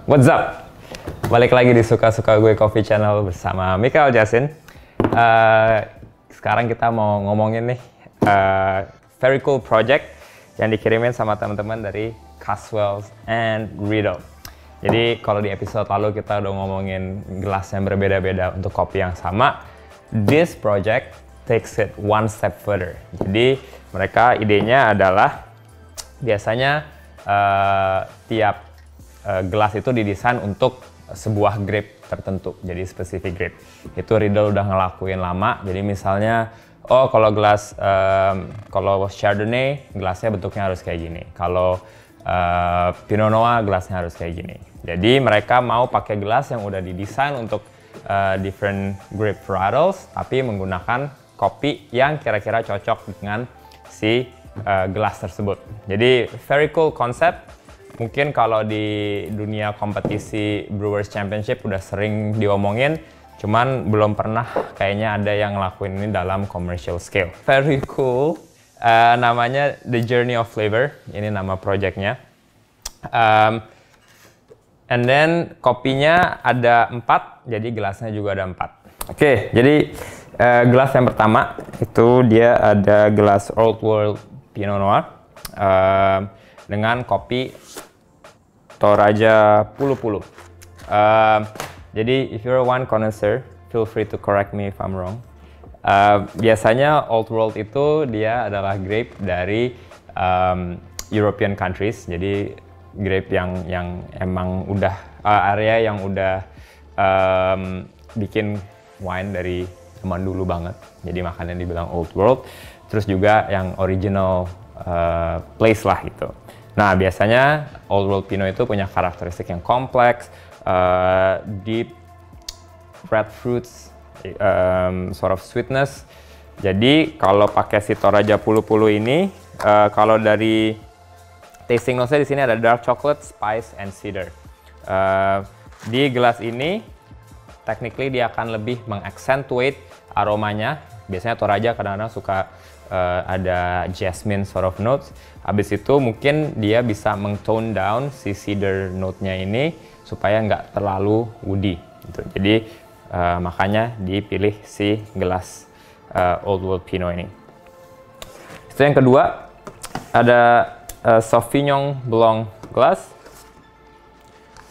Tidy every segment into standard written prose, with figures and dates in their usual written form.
What's up? Balik lagi di Suka-Suka Gue Coffee Channel bersama Michael Jasin. Sekarang kita mau ngomongin nih very cool project yang dikirimin sama teman-teman dari Caswell and Riddle. Jadi kalau di episode lalu kita udah ngomongin gelas yang berbeda-beda untuk kopi yang sama, this project takes it one step further. Jadi mereka idenya adalah biasanya tiap gelas itu didesain untuk sebuah grape tertentu, jadi spesifik grape. Itu Riddle udah ngelakuin lama. Jadi misalnya, kalau gelas, kalau Chardonnay gelasnya bentuknya harus kayak gini. Kalau Pinot Noir gelasnya harus kayak gini. Jadi mereka mau pakai gelas yang udah didesain untuk different grape varietals, tapi menggunakan kopi yang kira-kira cocok dengan si gelas tersebut. Jadi very cool concept. Mungkin kalau di dunia kompetisi Brewers Championship udah sering diomongin, cuman belum pernah kayaknya ada yang ngelakuin ini dalam commercial scale. Very cool. Namanya The Journey of Flavor. Ini nama projectnya. And then kopinya ada 4, jadi gelasnya juga ada 4. Oke, jadi gelas yang pertama itu dia ada gelas Old World Pinot Noir dengan kopi Toraja Pulu Pulu. Jadi if you're one connoisseur, feel free to correct me if I'm wrong. Biasanya Old World itu dia adalah grape dari European countries. Jadi grape yang emang udah area yang udah bikin wine dari zaman dulu banget. Jadi makanya dibilang Old World. Terus juga yang original place lah gitu. Nah, biasanya Old World Pinot itu punya karakteristik yang kompleks, deep red fruits, sort of sweetness. Jadi kalau pakai si Toraja Pulu Pulu ini, kalau dari tasting notes-nya di sini ada dark chocolate, spice, and cedar. Di gelas ini, technically dia akan lebih mengaccentuate aromanya. Biasanya Toraja kadang-kadang suka ada jasmine sort of notes. Habis itu mungkin dia bisa meng-tone down si cedar note-nya ini supaya nggak terlalu woody. Gitu. Jadi makanya dipilih si gelas Old World Pinot ini. Itu yang kedua, ada Sauvignon Blanc glass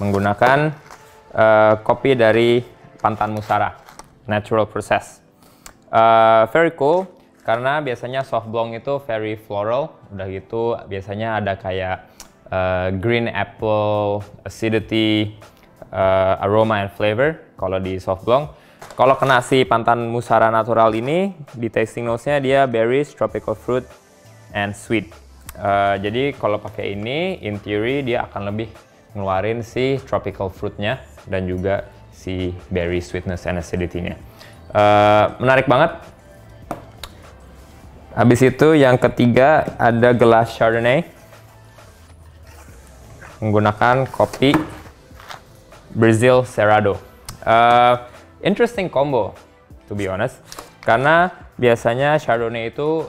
menggunakan kopi dari Pantan Musara, natural process. Very cool. Karena biasanya soft blanc itu very floral, udah gitu biasanya ada kayak green apple, acidity, aroma and flavor kalau di soft blanc. Kalau kena si Pantan Musara natural ini, di tasting notes-nya dia berries, tropical fruit, and sweet. Jadi kalau pakai ini, in theory dia akan lebih ngeluarin si tropical fruit-nya dan juga si berry sweetness and acidity-nya. Menarik banget. Habis itu yang ketiga ada gelas Chardonnay menggunakan kopi Brazil Cerrado. Interesting combo, to be honest. Karena biasanya Chardonnay itu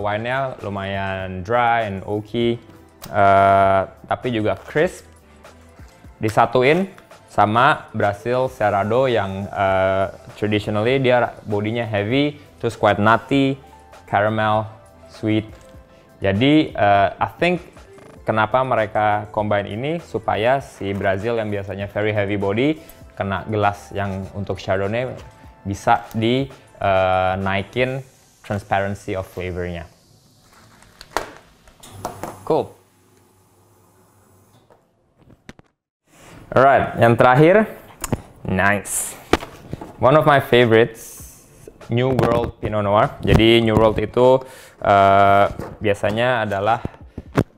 wine-nya lumayan dry and oaky, tapi juga crisp. Disatuin sama Brazil Cerrado yang traditionally dia bodinya heavy, terus quite nutty, caramel, sweet. Jadi I think kenapa mereka combine ini supaya si Brazil yang biasanya very heavy body kena gelas yang untuk Chardonnay bisa naikin transparency of flavornya. Cool. Alright, yang terakhir, nice. One of my favorites, New World Pinot Noir. Jadi New World itu biasanya adalah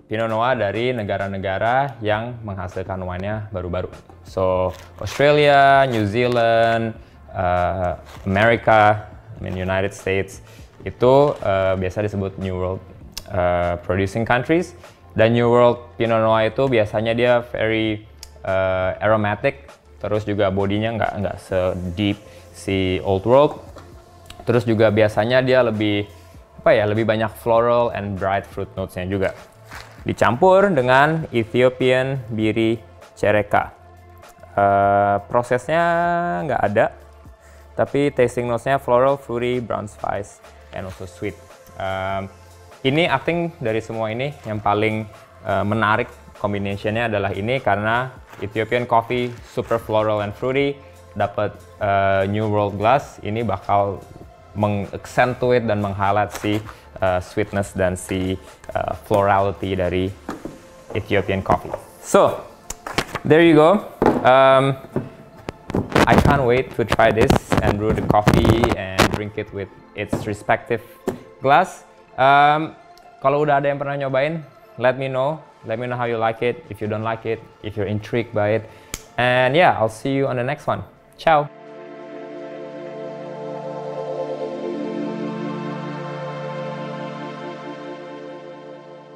Pinot Noir dari negara-negara yang menghasilkan wine-nya baru-baru. So Australia, New Zealand, America, United States itu biasa disebut New World producing countries. Dan New World Pinot Noir itu biasanya dia very aromatic, terus juga bodinya nggak se-deep si Old World. Terus juga biasanya dia lebih lebih banyak floral and bright fruit notes-nya juga. dicampur dengan Ethiopian Biri Cereka. Prosesnya nggak ada, tapi tasting notes-nya floral, fruity, brown spice, and also sweet. Ini I think dari semua ini yang paling menarik combination-nya adalah ini, karena Ethiopian coffee super floral and fruity, dapat New World glass, ini bakal mengaccentuate dan meng-highlight si sweetness dan si florality dari Ethiopian coffee. So, there you go. I can't wait to try this and brew the coffee and drink it with its respective glass. Kalau udah ada yang pernah nyobain, let me know. Let me know how you like it, if you don't like it, if you're intrigued by it. And yeah, I'll see you on the next one. Ciao!